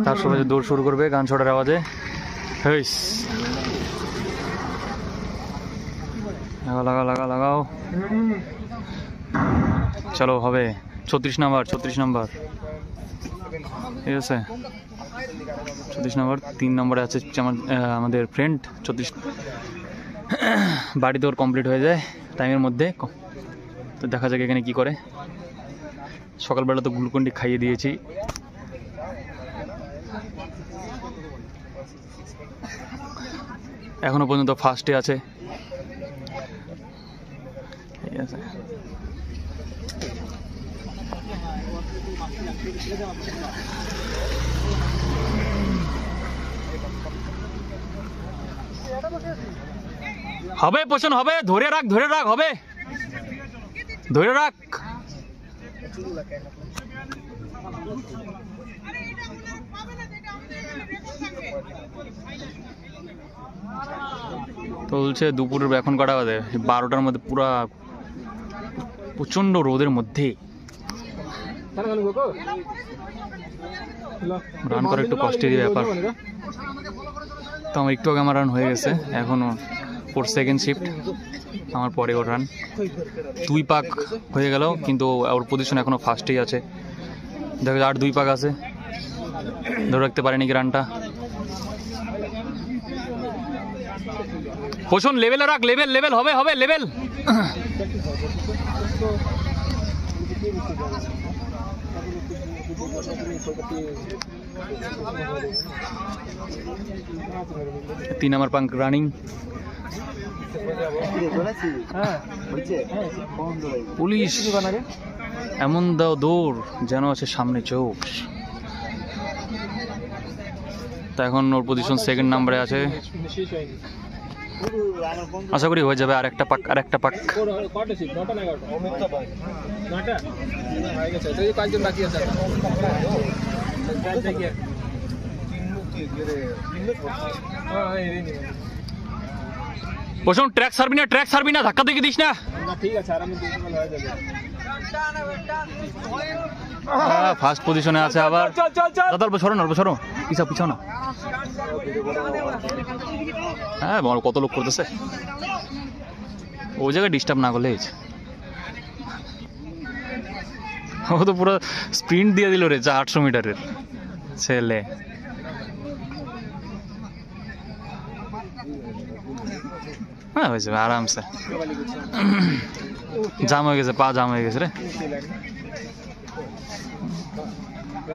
তার সবাই দৌড় শুরু করবে গান ছোটার আওয়াজে। হেইস লাগাও লাগাও লাগাও লাগাও, চলো হবে 36 নাম্বার 36 নাম্বার, ঠিক আছে 36 নাম্বার। 3 নম্বরে আছে আমাদের ফ্রেন্ড 34। বাড়িতে ওর কমপ্লিট হয়ে যায় টাইমের মধ্যে, তো দেখা যাক এখানে কি করে। সকালবেলা তো গ্লুকন্ডি খাইয়ে দিয়েছি, এখনো পর্যন্ত ফার্স্টে আছে, ঠিক আছে। হবে পোষণ হবে, ধরে রাখ ধরে রাখ, হবে ধরে রাখ। তো বলছে দুপুরের এখন কটা বাজে, 12টার মধ্যে পুরা প্রচন্ড রোদের মধ্যে রান করা একটু কষ্টেরই ব্যাপার। তো আমার একটু আগে আমার রান হয়ে গেছে, এখনো 4 সেকেন্ড শিফট, আমার পরে ওর রান 2 পাক হয়ে গেল, কিন্তু ওর পজিশন এখনো ফার্স্টেই আছে। দেখা যায় আর 2 পাক আছে, ধরে রাখতে পারেনি কি রানটা। পোষণ লেভেলে রাখ, লেভেল লেভেল হবে হবে লেভেল। তিন নাম্বার পাঙ্ক রানিং, পুলিশ এমন দাও দৌড় যেন আছে সামনে চোখ। তা এখন ওর পজিশন সেকেন্ড নাম্বারে আছে, আশা করি হয়ে যাবে আর একটা পাক, আর একটা পাক। পোষণ ট্র্যাক ছাড়বি না, ট্র্যাক ছাড়বি না, ধাক্কা দেখে দিস না, ঠিক আছে ফার্স্ট পজিশনে আছে আবার। দাদা অল্প সরো না, অল্প সরো, পিছাও পিছাও না। হ্যাঁ বল কত লোক করতেছে, ওই জায়গায় ডিস্টার্ব না করলে। ও তো পুরো স্প্রিন্ট দিয়ে দিল রে 800 মিটারের ছেলে। হ্যাঁ হয়েছে আরামসে, জাম হয়ে গেছে, পা জাম হয়ে গেছে রে।